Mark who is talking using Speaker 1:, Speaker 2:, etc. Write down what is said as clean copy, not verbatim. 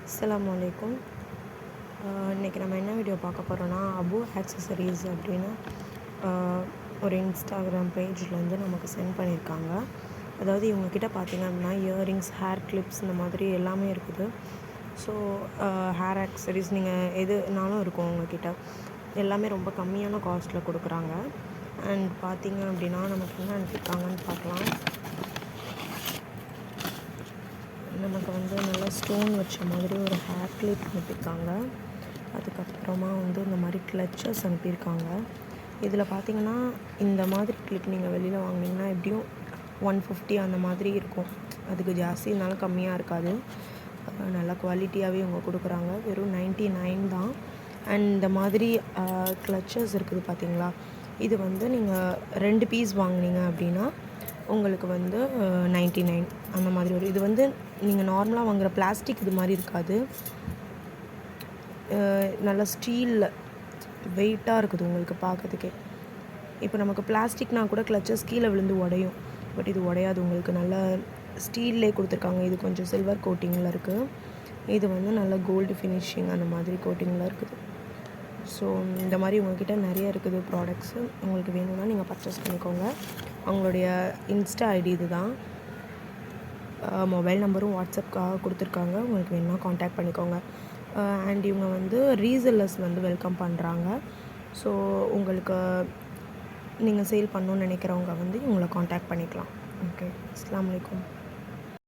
Speaker 1: அஸ்ஸலாமு அலைக்கும். இன்றைக்கி நம்ம என்ன வீடியோ பார்க்க போகிறோன்னா, அபு ஆக்சஸரீஸ் அப்படின்னு ஒரு இன்ஸ்டாகிராம் பேஜ்லேருந்து நமக்கு சென்ட் பண்ணியிருக்காங்க. அதாவது இவங்கக்கிட்ட பார்த்திங்க அப்படின்னா இயரிங்ஸ், ஹேர் கிளிப்ஸ் இந்த மாதிரி எல்லாமே இருக்குது. ஸோ ஹேர் ஆக்சஸரீஸ் நீங்கள் எதுனாலும் இருக்கும் உங்கள்கிட்ட. எல்லாமே ரொம்ப கம்மியான காஸ்ட்டில் கொடுக்குறாங்க. அண்ட் பார்த்திங்க அப்படின்னா நமக்கு என்ன அனுப்பியிருக்காங்கன்னு பார்க்கலாம். நமக்கு நல்லா ஸ்டோன் வச்ச மாதிரி ஒரு ஹேர் கிளிப் அனுப்பியிருக்காங்க. அதுக்கப்புறமா இந்த மாதிரி கிளச்சஸ் அனுப்பியிருக்காங்க. இதில் பார்த்திங்கன்னா இந்த மாதிரி கிளிப் நீங்கள் வெளியில் வாங்கினீங்கன்னா எப்படியும் 150 அந்த மாதிரி இருக்கும். அதுக்கு ஜாஸ்தி இருந்தாலும் கம்மியாக இருக்காது. நல்ல குவாலிட்டியாகவே இவங்க கொடுக்குறாங்க. வெறும் 99 தான். அண்ட் இந்த மாதிரி கிளச்சஸ் இருக்குது பார்த்திங்களா, இது நீங்கள் 2 பீஸ் வாங்கினீங்க அப்படின்னா உங்களுக்கு 99 அந்த மாதிரி வரும். இது நீங்கள் நார்மலாக வாங்குகிற பிளாஸ்டிக் இது மாதிரி இருக்காது. நல்லா ஸ்டீலில் வெயிட்டாக இருக்குது உங்களுக்கு பார்க்கறதுக்கே. இப்போ நமக்கு பிளாஸ்டிக்னால் கூட கிளச்சஸ் கீழே விழுந்து உடையும். பட் இது உடையாது. உங்களுக்கு நல்லா ஸ்டீல்லே கொடுத்துருக்காங்க. இது கொஞ்சம் சில்வர் கோட்டிங்கில் இருக்குது. இது நல்லா கோல்டு ஃபினிஷிங் அந்த மாதிரி கோட்டிங்கில் இருக்குது. ஸோ இந்த மாதிரி உங்கள்கிட்ட நிறைய இருக்குது ப்ராடக்ட்ஸு. உங்களுக்கு வேணும்னா நீங்கள் பர்ச்சேஸ் பண்ணிக்கோங்க. அவங்களுடைய இன்ஸ்டா ஐடி இது தான். மொபைல் நம்பரும் வாட்ஸ்அப்காக கொடுத்துருக்காங்க. உங்களுக்கு வேணும்னா காண்டாக்ட் பண்ணிக்கோங்க. அண்ட் இவங்க ரீசெல்லர்ஸ் வெல்கம் பண்ணுறாங்க. ஸோ உங்களுக்கு நீங்கள் சேல் பண்ணணுன்னு நினைக்கிறவங்க இவங்களை காண்டாக்ட் பண்ணிக்கலாம். ஓகே, அஸ்ஸலாமு அலைக்கும்.